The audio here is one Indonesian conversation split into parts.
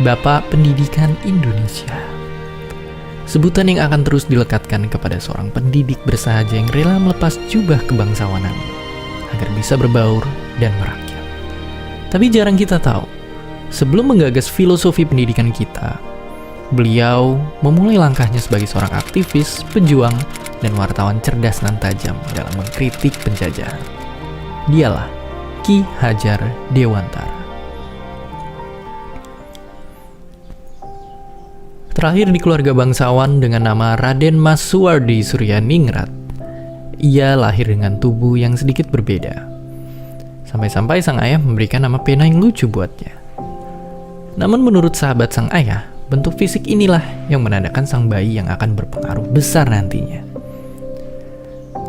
Bapak Pendidikan Indonesia. Sebutan yang akan terus dilekatkan kepada seorang pendidik bersahaja yang rela melepas jubah kebangsawanan agar bisa berbaur dan merakyat. Tapi jarang kita tahu, sebelum menggagas filosofi pendidikan kita, beliau memulai langkahnya sebagai seorang aktivis, pejuang, dan wartawan cerdas dan tajam dalam mengkritik penjajahan. Dialah Ki Hajar Dewantara. Terakhir di keluarga bangsawan dengan nama Raden Mas Suwardi Suryaningrat, ia lahir dengan tubuh yang sedikit berbeda. Sampai-sampai sang ayah memberikan nama pena yang lucu buatnya. Namun menurut sahabat sang ayah, bentuk fisik inilah yang menandakan sang bayi yang akan berpengaruh besar nantinya.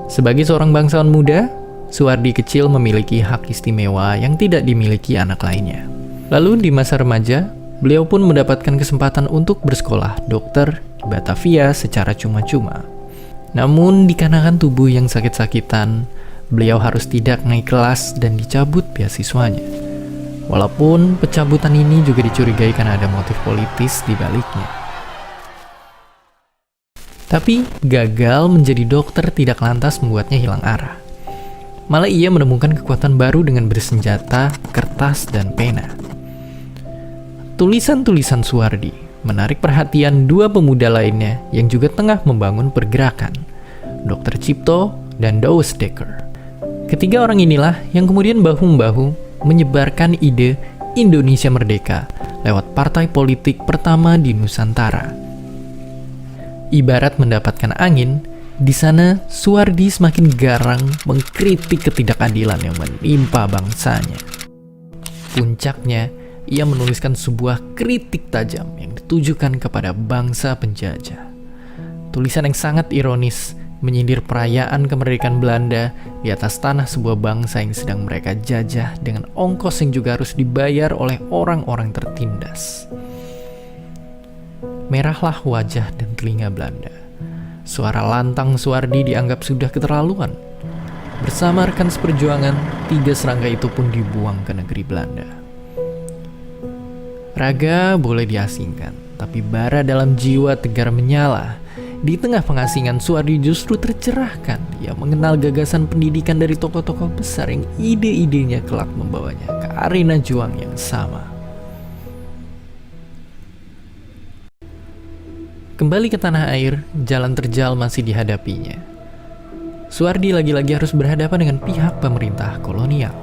Sebagai seorang bangsawan muda, Suwardi kecil memiliki hak istimewa yang tidak dimiliki anak lainnya. Lalu di masa remaja, beliau pun mendapatkan kesempatan untuk bersekolah dokter di Batavia secara cuma-cuma. Namun dikarenakan tubuh yang sakit-sakitan, beliau harus tidak naik kelas dan dicabut beasiswanya. Walaupun pencabutan ini juga dicurigai karena ada motif politis di baliknya. Tapi gagal menjadi dokter tidak lantas membuatnya hilang arah. Malah ia menemukan kekuatan baru dengan bersenjata, kertas, dan pena. Tulisan-tulisan Suwardi menarik perhatian dua pemuda lainnya yang juga tengah membangun pergerakan, Dr. Cipto dan Douwe Dekker. Ketiga orang inilah yang kemudian bahu-membahu menyebarkan ide Indonesia Merdeka lewat partai politik pertama di Nusantara. Ibarat mendapatkan angin, di sana Suwardi semakin garang mengkritik ketidakadilan yang menimpa bangsanya. Puncaknya, ia menuliskan sebuah kritik tajam yang ditujukan kepada bangsa penjajah. Tulisan yang sangat ironis menyindir perayaan kemerdekaan Belanda di atas tanah sebuah bangsa yang sedang mereka jajah dengan ongkos yang juga harus dibayar oleh orang-orang tertindas. Merahlah wajah dan telinga Belanda. Suara lantang Suwardi dianggap sudah keterlaluan. Bersama rekan seperjuangan, 3 serangga itu pun dibuang ke negeri Belanda. Raga boleh diasingkan, tapi bara dalam jiwa tegar menyala. Di tengah pengasingan, Suwardi justru tercerahkan. Ia mengenal gagasan pendidikan dari tokoh-tokoh besar yang ide-idenya kelak membawanya ke arena juang yang sama. Kembali ke tanah air, jalan terjal masih dihadapinya. Suwardi lagi-lagi harus berhadapan dengan pihak pemerintah kolonial.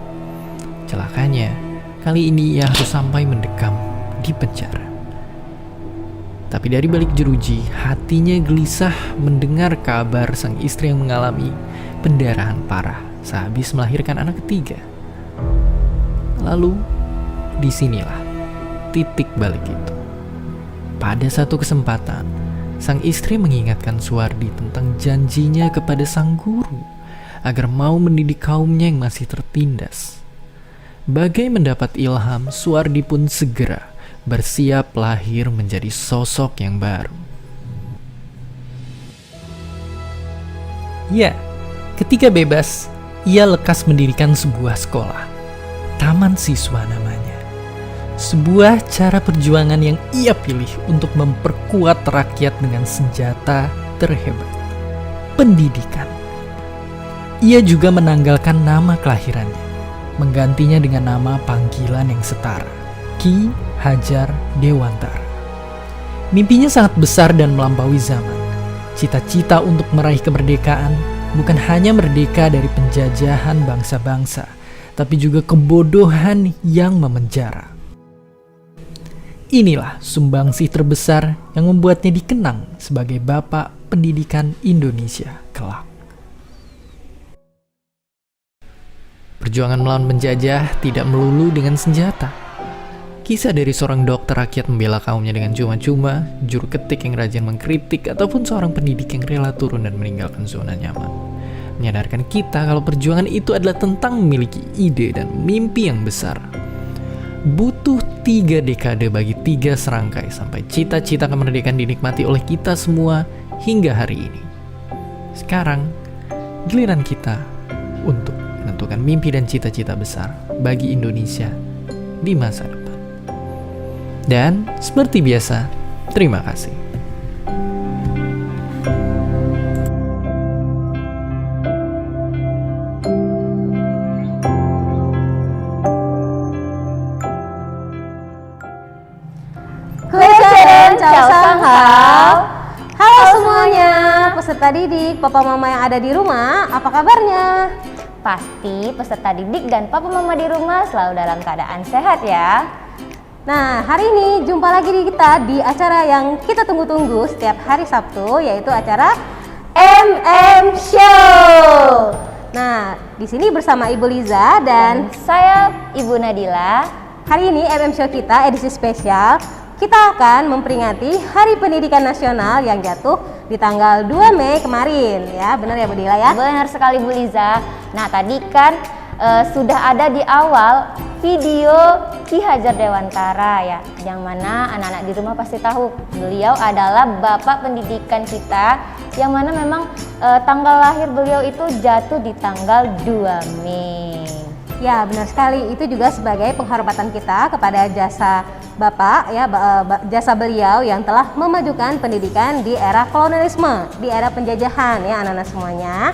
Celakanya, kali ini ia harus sampai mendekam di penjara. Tapi dari balik jeruji, hatinya gelisah mendengar kabar sang istri yang mengalami pendarahan parah sehabis melahirkan anak ketiga. Lalu, disinilah titik balik itu. Pada satu kesempatan, sang istri mengingatkan Suwardi tentang janjinya kepada sang guru agar mau mendidik kaumnya yang masih tertindas. Bagai mendapat ilham, Suwardi pun segera bersiap lahir menjadi sosok yang baru. Ya, ketika bebas, ia lekas mendirikan sebuah sekolah, Taman Siswa namanya. Sebuah cara perjuangan yang ia pilih untuk memperkuat rakyat dengan senjata terhebat, pendidikan. Ia juga menanggalkan nama kelahirannya, menggantinya dengan nama panggilan yang setara, Ki Hajar Dewantara. Mimpinya sangat besar dan melampaui zaman. Cita-cita untuk meraih kemerdekaan bukan hanya merdeka dari penjajahan bangsa-bangsa, tapi juga kebodohan yang memenjara. Inilah sumbangsih terbesar yang membuatnya dikenang sebagai Bapak Pendidikan Indonesia kelak. Perjuangan melawan penjajah tidak melulu dengan senjata. Kisah dari seorang dokter rakyat membela kaumnya dengan cuma-cuma, juru ketik yang rajin mengkritik, ataupun seorang pendidik yang rela turun dan meninggalkan zona nyaman, menyadarkan kita kalau perjuangan itu adalah tentang memiliki ide dan mimpi yang besar. Butuh 3 dekade bagi 3 serangkai sampai cita-cita kemerdekaan dinikmati oleh kita semua hingga hari ini. Sekarang, giliran kita untuk menentukan mimpi dan cita-cita besar bagi Indonesia di masa depan. Dan seperti biasa, terima kasih. Halo semuanya, peserta didik, papa mama yang ada di rumah, apa kabarnya? Pasti peserta didik dan papa mama di rumah selalu dalam keadaan sehat ya. Nah, hari ini jumpa lagi di kita di acara yang kita tunggu-tunggu setiap hari Sabtu, yaitu acara MM Show. Nah, di sini bersama Ibu Liza dan Saya Ibu Nadila. hari ini MM Show kita edisi spesial. Kita akan memperingati Hari Pendidikan Nasional yang jatuh di tanggal 2 Mei kemarin. Ya, benar ya Bu Dila ya? Benar sekali Bu Liza. Nah tadi kan sudah ada di awal video Ki Hajar Dewantara ya, yang mana anak-anak di rumah pasti tahu beliau adalah bapak pendidikan kita, yang mana memang tanggal lahir beliau itu jatuh di tanggal 2 Mei. Ya, benar sekali. Itu juga sebagai penghormatan kita kepada jasa Bapak ya, jasa beliau yang telah memajukan pendidikan di era kolonialisme, di era penjajahan ya anak-anak semuanya.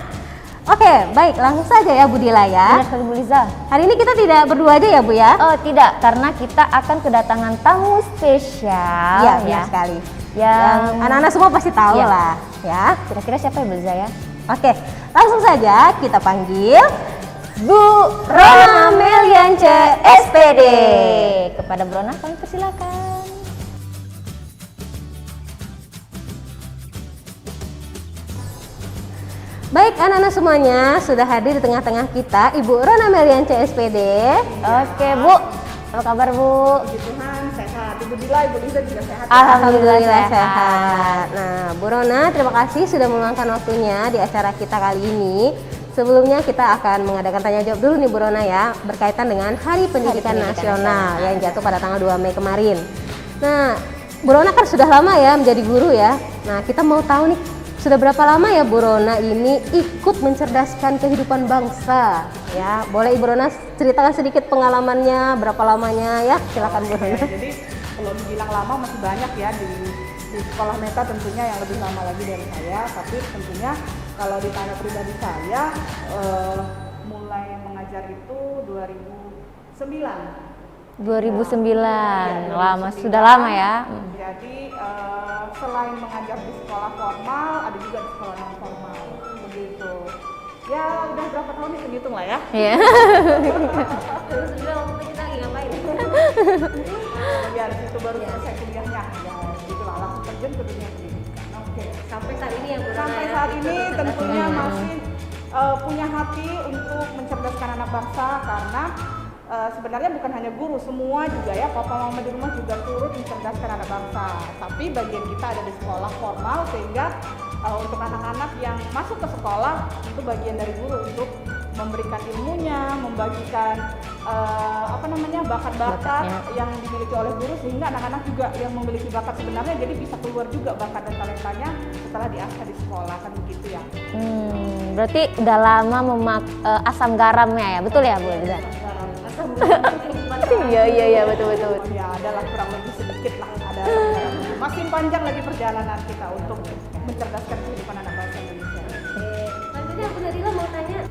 Oke, baik, langsung saja ya Bu Dila ya. Benar sekali Bu Liza. Hari ini kita tidak berdua aja ya Bu ya? Oh tidak, karena kita akan kedatangan tamu spesial. Iya, benar sekali. Yang anak-anak semua pasti tahu Iya. lah ya. Kira-kira siapa ya Bu Liza ya? Oke, langsung saja kita panggil Bu Rona Meliance SPD. Kepada Brona kami persilakan. Baik anak-anak semuanya, sudah hadir di tengah-tengah kita Ibu Rona Meliance SPD. Oke Bu, apa kabar Bu? Puji Tuhan sehat. Ibu Dila, Ibu Liza juga sehat. Alhamdulillah sehat. sehat. Nah, Bu Rona, terima kasih sudah meluangkan waktunya di acara kita kali ini. Sebelumnya kita akan mengadakan tanya jawab dulu nih Bu Rona ya, berkaitan dengan Hari Pendidikan Nasional yang jatuh pada tanggal 2 Mei kemarin. Nah, Bu Rona kan sudah lama ya menjadi guru ya. Nah, kita mau tahu nih, sudah berapa lama ya Bu Rona ini ikut mencerdaskan kehidupan bangsa? Ya, boleh Ibu Rona ceritakan sedikit pengalamannya, berapa lamanya ya? Silakan Bu Rona. Jadi kalau dibilang lama masih banyak ya di sekolah Meta, tentunya yang lebih lama lagi dari saya. Tapi tentunya kalau ditanya pribadi saya, mulai mengajar itu 2009. 2009, lama 2009. sudah lama ya. Jadi selain mengajar di sekolah formal, ada juga di sekolah non formal, begitu. Ya udah berapa tahun nih, hitung lah ya. Iya. Sudah waktu kita lagi ngapain? Ya di situ baru selesai kuliahnya. Ya gitulah, langsung terjun ke dunia pendidikan. Oke. Sampai saat ini ya Bu Rona. Sampai ya? saat ini tentunya masih punya hati untuk mencerdaskan anak bangsa, karena sebenarnya bukan hanya guru, semua juga ya, papa mama di rumah juga turut mencerdaskan anak bangsa. Tapi bagian kita ada di sekolah formal, sehingga untuk anak-anak yang masuk ke sekolah itu bagian dari guru untuk memberikan ilmunya, membagikan bakat-bakat yang dimiliki oleh guru, sehingga anak-anak juga yang memiliki bakat sebenarnya jadi bisa keluar juga bakat dan talentanya setelah diasah di sekolah, kan begitu ya. Berarti udah lama asam garamnya ya, betul ya Bu Liza? Iya betul. Ya adalah kurang lebih sedikit lah, ada masih panjang lagi perjalanan kita untuk mencerdaskan kehidupan anak bangsa Indonesia. Selanjutnya Bu Nadila mau tanya.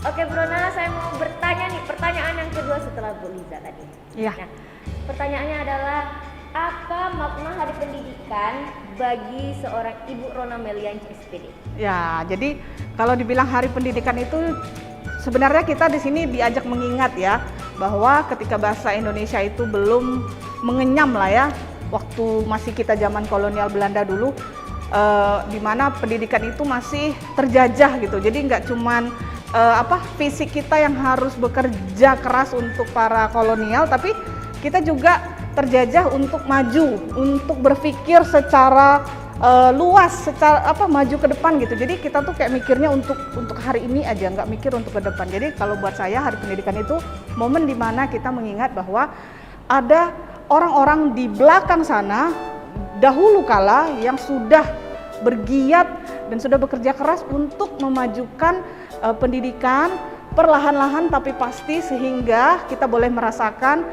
Oke Brona, saya mau bertanya nih, pertanyaan yang kedua setelah Bu Liza tadi. Iya. Nah, pertanyaannya adalah, apa makna Hari Pendidikan bagi seorang Ibu Rona Meliance SPD? Ya, jadi kalau dibilang Hari Pendidikan itu sebenarnya kita di sini diajak mengingat ya, bahwa ketika bahasa Indonesia itu belum mengenyam lah ya, waktu masih kita zaman kolonial Belanda dulu, di mana pendidikan itu masih terjajah gitu. Jadi nggak cuman fisik kita yang harus bekerja keras untuk para kolonial, tapi kita juga terjajah untuk maju, untuk berpikir secara luas, secara maju ke depan gitu. Jadi kita tuh kayak mikirnya untuk hari ini aja, nggak mikir untuk ke depan. Jadi kalau buat saya Hari Pendidikan itu momen dimana kita mengingat bahwa ada orang-orang di belakang sana dahulu kala yang sudah bergiat dan sudah bekerja keras untuk memajukan pendidikan perlahan-lahan tapi pasti, sehingga kita boleh merasakan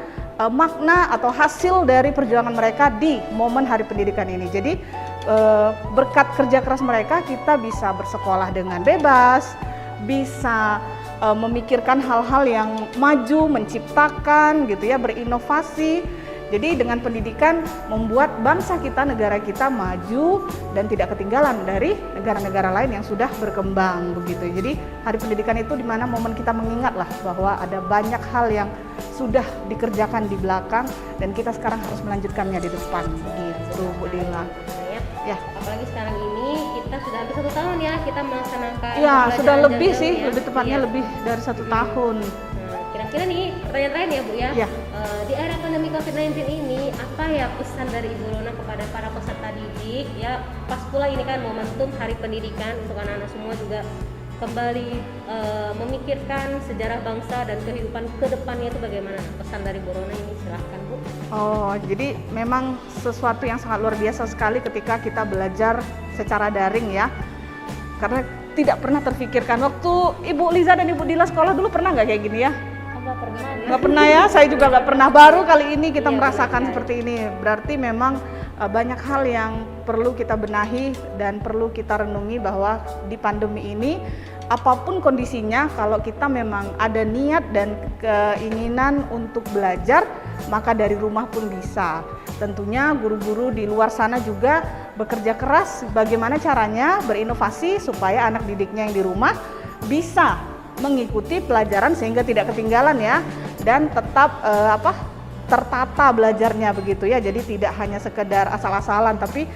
makna atau hasil dari perjuangan mereka di momen Hari Pendidikan ini. Jadi berkat kerja keras mereka kita bisa bersekolah dengan bebas, bisa memikirkan hal-hal yang maju, menciptakan gitu ya, berinovasi. Jadi dengan pendidikan membuat bangsa kita, negara kita maju dan tidak ketinggalan dari negara-negara lain yang sudah berkembang begitu. Jadi Hari Pendidikan itu dimana momen kita mengingat lah bahwa ada banyak hal yang sudah dikerjakan di belakang dan kita sekarang harus melanjutkannya di depan begitu Bu Dila. Ya. Apalagi sekarang ini kita sudah hampir 1 tahun ya kita melaksanakan. Ya sudah pembelajaran lebih jarak sih, jauh ya. lebih tepatnya Iya. lebih dari 1 tahun. Nah, kira-kira nih pertanyaan terakhir ya Bu ya. Iya. Di era pandemi COVID-19 ini apa ya pesan dari Ibu Rona kepada para peserta didik ya, pas pula ini kan momentum Hari Pendidikan untuk anak-anak semua juga kembali memikirkan sejarah bangsa dan kehidupan ke depannya itu bagaimana? Pesan dari Bu Rona ini silahkan Bu. Oh, jadi memang sesuatu yang sangat luar biasa sekali ketika kita belajar secara daring ya. Karena tidak pernah terfikirkan. Waktu Ibu Liza dan Ibu Dila sekolah dulu pernah nggak kayak gini ya? Enggak pernah. Nggak pernah ya, saya juga nggak pernah. Baru kali ini kita Iya, merasakan benar. seperti ini. Berarti memang banyak hal yang perlu kita benahi dan perlu kita renungi bahwa di pandemi ini apapun kondisinya, kalau kita memang ada niat dan keinginan untuk belajar, maka dari rumah pun bisa. Tentunya guru-guru di luar sana juga bekerja keras bagaimana caranya berinovasi supaya anak didiknya yang di rumah bisa mengikuti pelajaran sehingga tidak ketinggalan ya, dan tetap tertata belajarnya begitu ya. Jadi tidak hanya sekedar asal-asalan tapi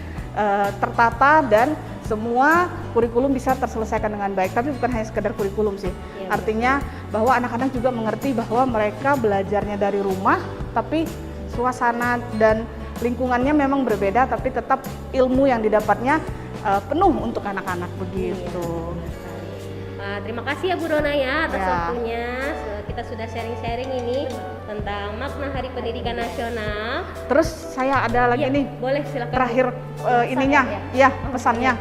tertata dan semua kurikulum bisa terselesaikan dengan baik. Tapi bukan hanya sekedar kurikulum sih. Iya, Artinya bahwa anak-anak juga mengerti bahwa mereka belajarnya dari rumah, tapi suasana dan lingkungannya memang berbeda, tapi tetap ilmu yang didapatnya penuh untuk anak-anak begitu. Terima kasih ya Bu Rona ya atas Ya. waktunya. Kita sudah sharing-sharing ini tentang makna Hari Pendidikan Nasional. Terus saya ada lagi Iya, nih boleh silakan. Bu. terakhir ininya, ya pesannya.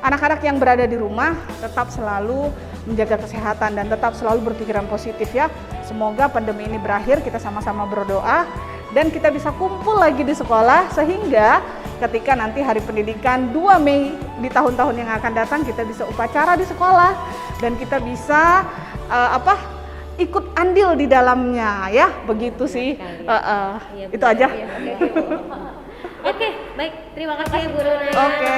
Anak-anak yang berada di rumah tetap selalu menjaga kesehatan dan tetap selalu berpikiran positif ya. Semoga pandemi ini berakhir, kita sama-sama berdoa dan kita bisa kumpul lagi di sekolah sehingga ketika nanti Hari Pendidikan 2 Mei di tahun-tahun yang akan datang kita bisa upacara di sekolah dan kita bisa ikut andil di dalamnya ya, begitu sih. Iya, Itu benar. aja. Iya, oke, Bu. Oke, baik. Terima kasih ya Bu Rona. Oke,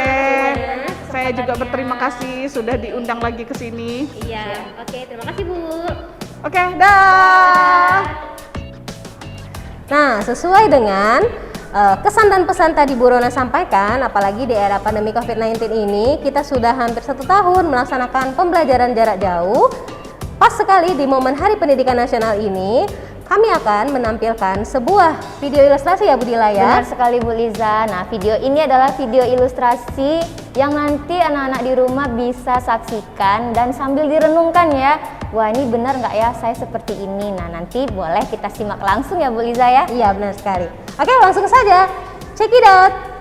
Semuanya. saya juga berterima kasih sudah diundang lagi ke sini. Iya, oke. Terima kasih Bu. Oke, dah. Nah, sesuai dengan kesan dan pesan tadi Bu Rona sampaikan, apalagi di era pandemi COVID-19 ini, kita sudah hampir 1 tahun melaksanakan pembelajaran jarak jauh. Pas sekali di momen Hari Pendidikan Nasional ini, kami akan menampilkan sebuah video ilustrasi ya Bu Dila ya. Benar sekali Bu Liza. Nah, video ini adalah video ilustrasi yang nanti anak-anak di rumah bisa saksikan dan sambil direnungkan ya. Wah, ini benar nggak ya saya seperti ini? Nah, nanti boleh kita simak langsung ya Bu Liza ya. Iya, benar sekali. Oke, langsung saja. Check it out.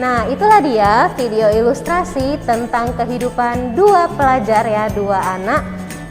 Nah, itulah dia video ilustrasi tentang kehidupan dua pelajar ya, dua anak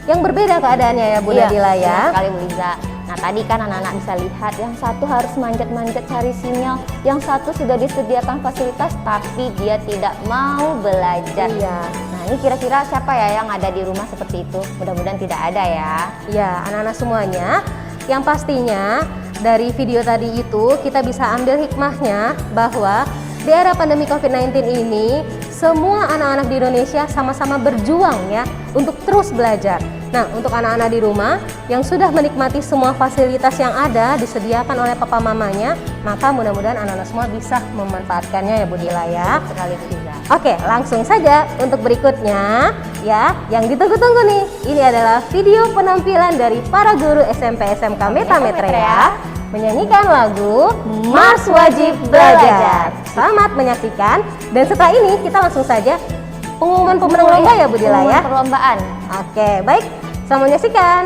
yang berbeda keadaannya ya Bu Nadila ya. Benar sekali Bu Liza. Nah tadi kan anak-anak bisa lihat yang satu harus manjat-manjat cari sinyal, yang satu sudah disediakan fasilitas tapi dia tidak mau belajar. Iya. Nah ini kira-kira siapa ya yang ada di rumah seperti itu? Mudah-mudahan tidak ada ya. Ya, anak-anak semuanya. Yang pastinya dari video tadi itu kita bisa ambil hikmahnya bahwa di era pandemi COVID-19 ini semua anak-anak di Indonesia sama-sama berjuang ya untuk terus belajar. Nah, untuk anak-anak di rumah yang sudah menikmati semua fasilitas yang ada disediakan oleh papa mamanya, maka mudah-mudahan anak-anak semua bisa memanfaatkannya ya Bu Dila ya. Sekali Bu Liza. Oke, langsung saja untuk berikutnya ya, yang ditunggu-tunggu nih. Ini adalah video penampilan dari para guru SMP SMK Metametrea menyanyikan lagu Mars Wajib Belajar. Selamat menyaksikan, dan setelah ini kita langsung saja pengumuman pemenang lomba ya Bu Dila ya. Pengumuman perlombaan. Oke, baik. Selamat menyaksikan.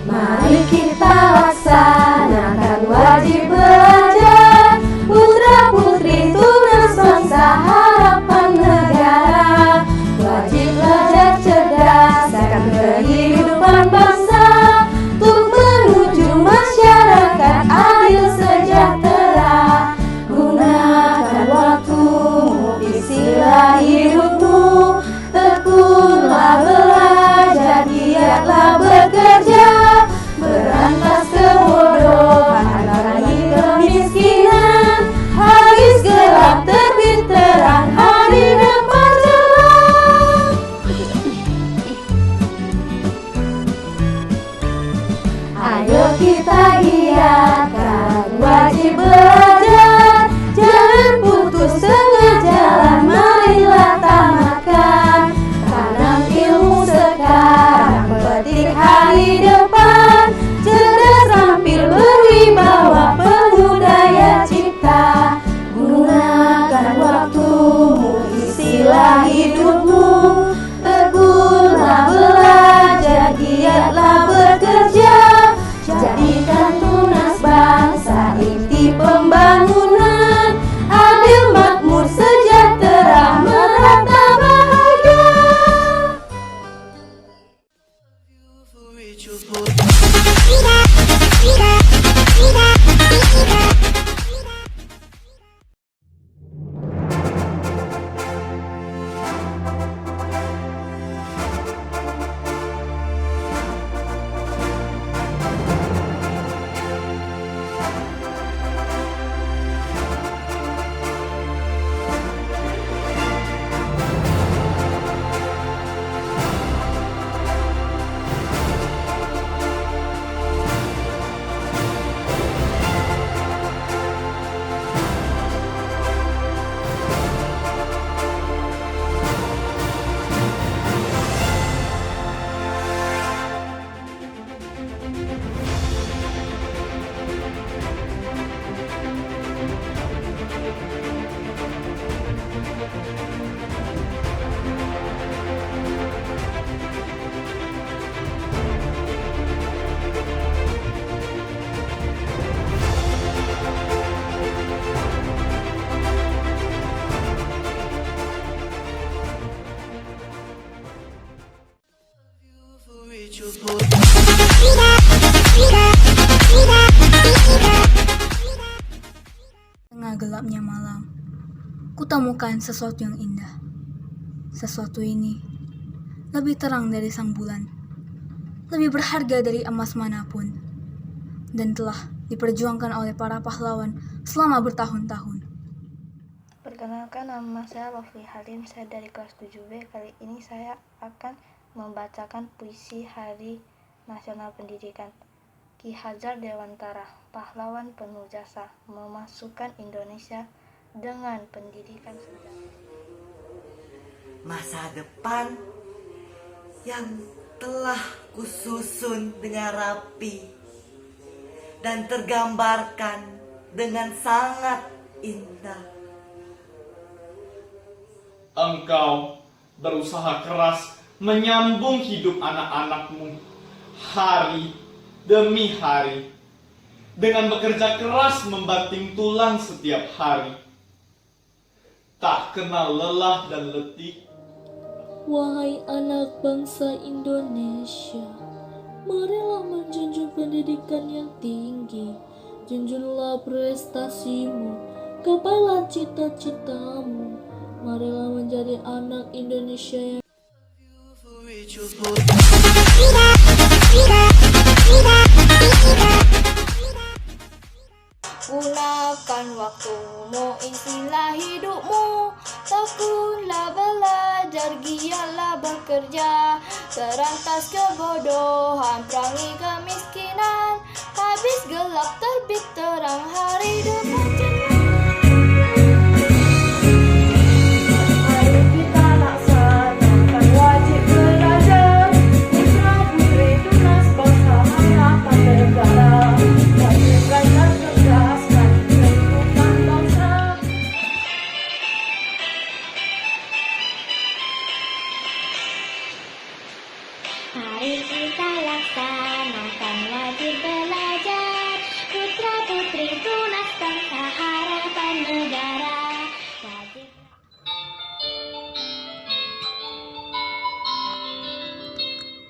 Mari kita laksanakan wajib belajar, putra putri tunas bangsa harapan negara. Wajib belajar cerdas akan kehidupan bangsa, untuk menuju masyarakat adil sejahtera. Gunakan waktumu, isilah hidupmu, tekunlah belajar, giatlah bekerja. Berantas kebodohan, kurangi kemiskinan, habis gelap terbit terang, hari depan cerah. Ayo kita giatkan wajib belajar, jangan putus tengah jalan, marilah tamatkan. Tanam ilmu sekarang, petik hari depan, cerdas rampil berwibawa, penuh daya cipta. Gunakan waktumu, isilah hidupmu, tekunlah belajar, giatlah bekerja. Jadikan tunas bangsa inti pembangunan, adil makmur sejahtera merata bahagia. Tengah gelapnya malam, kutemukan sesuatu yang indah. Sesuatu ini lebih terang dari sang bulan, lebih berharga dari emas manapun, dan telah diperjuangkan oleh para pahlawan selama bertahun-tahun. Perkenalkan, nama saya Lofli Halim, saya dari kelas 7B. Kali ini saya akan membacakan puisi Hari Nasional Pendidikan. Ki Hajar Dewantara, pahlawan penuh jasa, memasukkan Indonesia dengan pendidikan sejahtera. Masa depan yang telah kususun dengan rapi dan tergambarkan dengan sangat indah. Engkau berusaha keras menyambung hidup anak-anakmu hari demi hari, dengan bekerja keras membanting tulang setiap hari, tak kenal lelah dan letih. Wahai anak bangsa Indonesia, marilah menjunjung pendidikan yang tinggi. Junjunglah prestasimu, gapailah cita-citamu. Marilah menjadi anak Indonesia yang Gunakan waktumu, isilah hidupmu. Tekunlah belajar, giatlah bekerja. Berantas kebodohan, perangi kemiskinan. Habis gelap terbit terang hari depan cerah. Mari kita laksanakan wajib belajar. Putra putri tunas bangsa harapan negara. Wajib belajar cerdaskan kehidupan bangsa. Mari kita laksanakan wajib belajar. Putra putri tunas bangsa harapan negara. Wajib.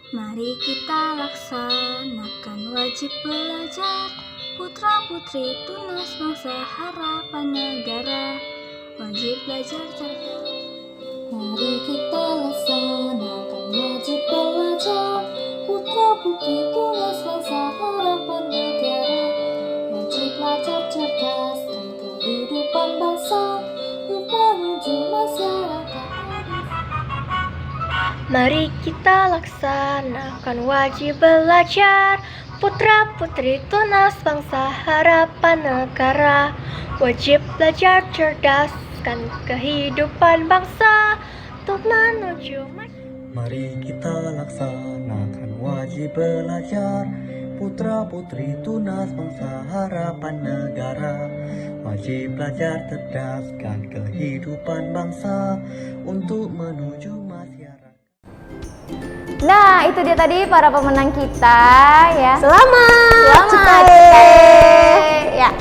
Mari kita laksanakan wajib belajar. Putra putri tunas bangsa harapan negara. Wajib belajar cerdas. Mari kita laksanakan wajib belajar. Putra putri tunas bangsa harapan negara. Wajib belajar cerdaskan kehidupan bangsa untuk menuju masyarakat. Mari kita laksanakan wajib belajar. Putra putri tunas bangsa harapan negara. Wajib belajar cerdaskan kehidupan bangsa untuk menuju Mari kita laksanakan wajib belajar. Putra putri tunas bangsa harapan negara. Wajib belajar cerdaskan kehidupan bangsa untuk menuju masyarakat. Nah, itu dia tadi para pemenang kita ya. Selamat. Ya.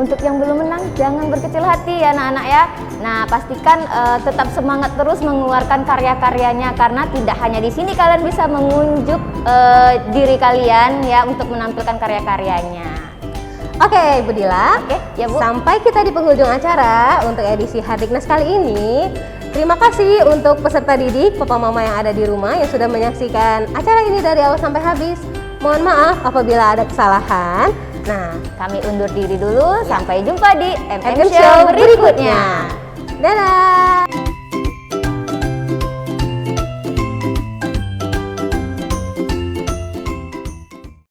Untuk yang belum menang jangan berkecil hati ya anak-anak ya. Nah, pastikan tetap semangat terus mengeluarkan karya-karyanya karena tidak hanya di sini kalian bisa mengunjuk diri kalian ya untuk menampilkan karya-karyanya. Oke, Bu Dila. Oke, ya Bu. Sampai kita di penghujung acara untuk edisi Hardiknas kali ini. Terima kasih untuk peserta didik, papa mama yang ada di rumah yang sudah menyaksikan acara ini dari awal sampai habis. Mohon maaf apabila ada kesalahan. Nah, kami undur diri dulu. Sampai jumpa di MM Show berikutnya.